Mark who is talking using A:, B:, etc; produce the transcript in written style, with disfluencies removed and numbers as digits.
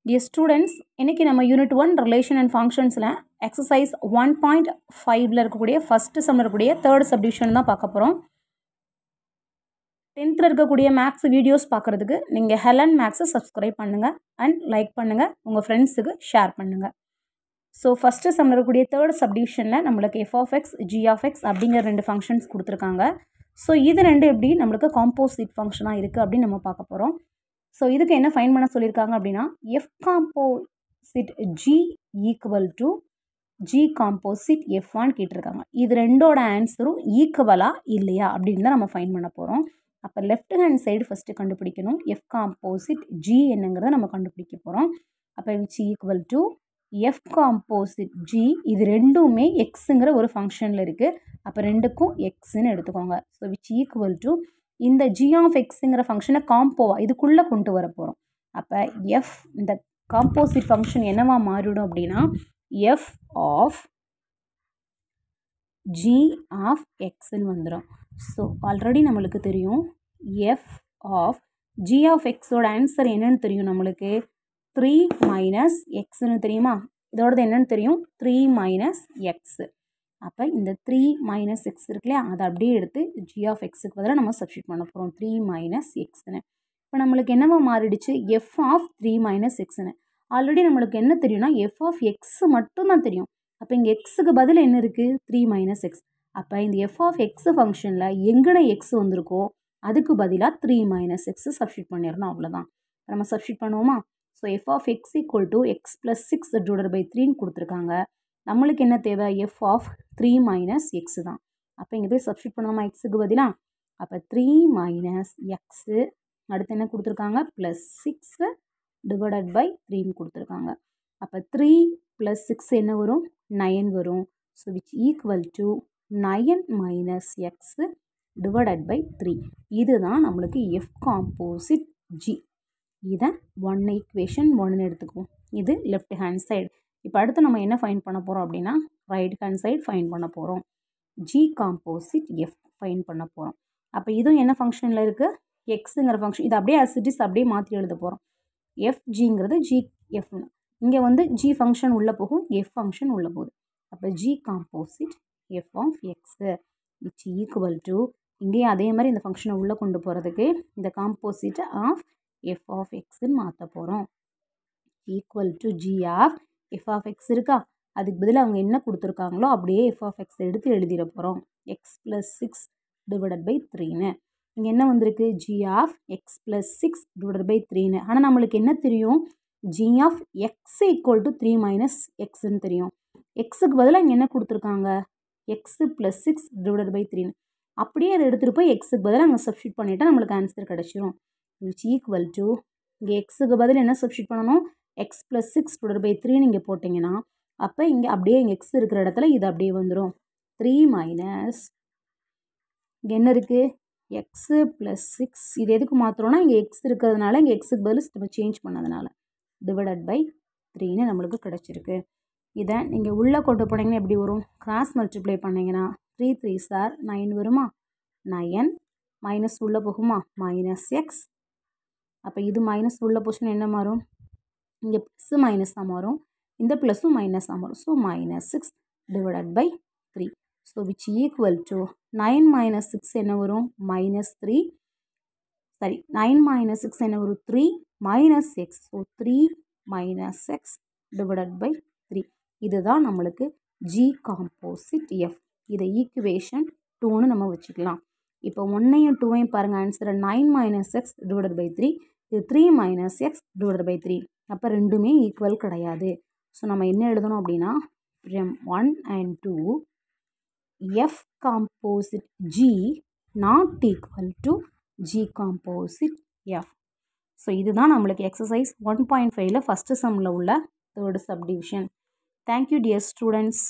A: Dear students, இன்னைக்கு நம்ம unit 1 relation and ஃபங்க்ஷன்ஸில் exercise 1.5ல் இருக்கக்கூடிய ஃபஸ்ட்டு சம்மில் இருக்கக்கூடிய தேர்ட் சப்டிவிஷன் தான் பார்க்க போகிறோம். 10th இருக்கக்கூடிய மேக்ஸ் வீடியோஸ் பார்க்குறதுக்கு நீங்கள் ஹெலன் மேக்ஸை சப்ஸ்கிரைப் பண்ணுங்கள் அண்ட் லைக் பண்ணுங்கள், உங்கள் ஃப்ரெண்ட்ஸுக்கு ஷேர் பண்ணுங்கள். ஸோ ஃபஸ்ட்டு சம்மில் இருக்கக்கூடிய தேர்ட் சப்டிவிஷனில் நம்மளுக்கு f(x), g(x) அப்படிங்கிற ரெண்டு ஃபங்க்ஷன்ஸ் கொடுத்துருக்காங்க. ஸோ இது ரெண்டு எப்படி நம்மளுக்கு காம்போசிட் ஃபங்க்ஷனாக இருக்குது அப்படின்னு நம்ம பார்க்க போகிறோம். ஸோ இதுக்கு என்ன ஃபைன் பண்ண சொல்லியிருக்காங்க அப்படின்னா F composite G equal to G composite எஃப்ஆன்னு கேட்டிருக்காங்க. இது ரெண்டோட ஆன்சரும் ஈக்குவலாக இல்லையா அப்படின்னு தான் நம்ம ஃபைன் பண்ண போகிறோம். அப்போ லெஃப்ட் ஹேண்ட் சைடு ஃபஸ்ட்டு கண்டுபிடிக்கணும். எஃப் காம்போசிட் ஜி என்னங்கிறத நம்ம கண்டுபிடிக்க போகிறோம். அப்போ which equal to F composite G, இது ரெண்டுமே எக்ஸுங்கிற ஒரு ஃபங்க்ஷனில் இருக்குது. அப்போ ரெண்டுக்கும் எக்ஸுன்னு எடுத்துக்கோங்க. ஸோ விச் ஈக்குவல் டு இந்த ஜி ஆஃப் எக்ஸுங்கிற ஃபங்க்ஷனை காம்போவா இதுக்குள்ளே கொண்டு வர போகிறோம். அப்போ எஃப் இந்த காம்போசிட் ஃபங்க்ஷன் என்னவா மாறிடும் அப்படின்னா எஃப் ஆஃப் ஜி ஆஃப் எக்ஸ்ன்னு வந்துடும். ஸோ ஆல்ரெடி நம்மளுக்கு தெரியும் எஃப் ஆஃப் ஜி ஆஃப் எக்ஸோட ஆன்சர் என்னன்னு தெரியும் நம்மளுக்கு 3 மைனஸ் எக்ஸ்ன்னு தெரியுமா. இதோடது என்னன்னு தெரியும் 3 மைனஸ் எக்ஸு. அப்போ இந்த 3 மைனஸ் எக்ஸ் இருக்கு இல்லையா, அதை அப்படியே எடுத்து ஜி ஆஃப் எக்ஸுக்கு பதிலாக நம்ம சப்ஸ்டியூட் பண்ண போகிறோம் 3 மைனஸ் எக்ஸ்ன்னு. இப்போ நம்மளுக்கு என்னவா மாறிடுச்சு எஃப் ஆஃப் 3 மைனஸ் எக்ஸ்ன்னு. ஆல்ரெடி நம்மளுக்கு என்ன தெரியும்னா எஃப் ஆஃப் எக்ஸ் மட்டும்தான் தெரியும். அப்போ இங்கே எக்ஸுக்கு பதில் என்ன இருக்குது 3 மைனஸ் எக்ஸ். அப்போ இந்த எஃப் ஆஃப் எக்ஸ் ஃபங்க்ஷனில் எங்கன எக்ஸ் வந்திருக்கோ அதுக்கு பதிலாக 3 மைனஸ் எக்ஸ் சப்ஸ்டியூட் பண்ணிடணும், அவ்வளோதான். நம்ம சப்ஸ்டியூட் பண்ணுவோமா. So F of X equal to X plus 6 divided by 3ன்னு கொடுத்துருக்காங்க. நம்மளுக்கு என்ன தேவை எஃப் ஆஃப் 3 மைனஸ் எக்ஸு தான். அப்போ இங்கே போய் சப்ஸ்டியூட் பண்ணுவோமா எக்ஸுக்கு பதிலாக. அப்போ 3 மைனஸ் எக்ஸு அடுத்து என்ன கொடுத்துருக்காங்க ப்ளஸ் 6 டிவைடட் பை 3ன்னு கொடுத்துருக்காங்க. அப்போ 3 ப்ளஸ் 6 என்ன வரும் 9 வரும். So which equal to 9 minus x divided by 3. இதுதான் நம்மளுக்கு எஃப் காம்போசிட் ஜி. இதை 1 ஈக்குவேஷன் 1ன்னு எடுத்துக்குவோம். இது லெஃப்ட் ஹேண்ட் சைடு. இப்போ அடுத்து நம்ம என்ன ஃபைன் பண்ண போகிறோம் அப்படின்னா ரைட் ஹேண்ட் சைடு ஃபைன் பண்ண போகிறோம். ஜி காம்போசிட் எஃப் ஃபைன் பண்ண போகிறோம். அப்போ இதுவும் என்ன ஃபங்க்ஷனில் இருக்குது எக்ஸுங்கிற ஃபங்க்ஷன். இது அப்படியே அசிட்டிஸ் அப்படியே மாற்றி எழுத போகிறோம். எஃப் ஜிங்கிறது ஜி எஃப்னு. இங்கே வந்து ஜி ஃபங்க்ஷன் உள்ளே போகும், எஃப் ஃபங்க்ஷன் உள்ளே போகுது. அப்போ g composite f of x which equal to இங்கேயும் அதே மாதிரி இந்த ஃபங்க்ஷனை உள்ளே கொண்டு போகிறதுக்கு இந்த காம்போசிட்டை ஆஃப் எஃப் ஆஃப் எக்ஸுன்னு மாற்ற போகிறோம். Equal to g of f of x இருக்கா, அதுக்கு பதில் அவங்க என்ன கொடுத்துருக்காங்களோ அப்படியே எஃப் ஆஃப் எக்ஸ் எடுத்து எழுதிட போகிறோம். எக்ஸ் ப்ளஸ் 6 டிவைடட் பை 3ன்னு. இங்கே என்ன வந்திருக்கு G of X plus 6 divided by 3ன்னு. ஆனால் நம்மளுக்கு என்ன தெரியும் G of X equal to 3 minus எக்ஸ்ன்னு தெரியும். எக்ஸுக்கு பதிலாக இங்கே என்ன கொடுத்துருக்காங்க எக்ஸு ப்ளஸ் 6 டிவைடட் பை 3ன்னு. அப்படியே அதை எடுத்துகிட்டு போய் எக்ஸுக்கு பதிலாக அங்கே சப்ஸ்டியூட் பண்ணிவிட்டால் நம்மளுக்கு ஆன்சர் கிடச்சிரும். விச் ஈக்குவல் டு இங்கே எக்ஸுக்கு பதில் என்ன சப்ஸ்டியூட் பண்ணணும் எக்ஸ் ப்ளஸ் 6 டிவைடட் பை 3ன்னு இங்கே போட்டிங்கன்னா அப்போ இங்கே அப்படியே இங்கே எக்ஸ் இருக்கிற இடத்துல இது அப்படியே வந்துடும் 3 மைனஸ் இங்கே என்ன இருக்குது எக்ஸு ப்ளஸ் 6. இது எதுக்கு மாற்றுறோன்னா இங்கே எக்ஸ் இருக்கிறதுனால இங்கே எக்ஸுக்கு பதில் நம்ம சேஞ்ச் பண்ணதுனால டிவைடட் பை 3ன்னு நம்மளுக்கு கிடச்சிருக்கு. இதை நீங்கள் உள்ளே கொண்டு போனீங்கன்னா எப்படி வரும் கிராஸ் மல்டிப்ளை பண்ணிங்கன்னா 3 3s are 9 வருமா. 9 மைனஸ் உள்ளே போகுமா மைனஸ் எக்ஸ். அப்போ இது மைனஸ் உள்ள போச்சுன்னா என்ன மாறும் இங்கே ப்ளஸ்ஸு மைனஸ் தான் மாறும், இந்த ப்ளஸ்ஸும் மைனஸ் தான் மாறும். So minus 6 divided by 3. So which equal to 9 minus 6 என்ன வரும் மைனஸ் 3. சரி 9 மைனஸ் 6 என்ன வரும் 3 minus x. So 3 minus x divided by 3. இதுதான் நம்மளுக்கு ஜி காம்போசிட் எஃப். இதை ஈக்குவேஷன் 2ன்னு நம்ம வச்சுக்கலாம். இப்போ 1ஐயும் 2ஐயும் பாருங்கள் ஆன்சரை 9 மைனஸ் எக்ஸ் டிவைடட் பை 3. இது 3 மைனஸ் எக்ஸ் டிவைடட் பை 3. அப்போ ரெண்டுமே ஈக்குவல் கிடையாது. ஸோ நம்ம என்ன எழுதணும் அப்படின்னா from 1 and 2 F composite G naught equal to G composite F. So இதுதான் நம்மளுக்கு எக்ஸசைஸ் 1.5ல் ஃபஸ்ட்டு சம்மில் உள்ள third subdivision. Thank you dear students.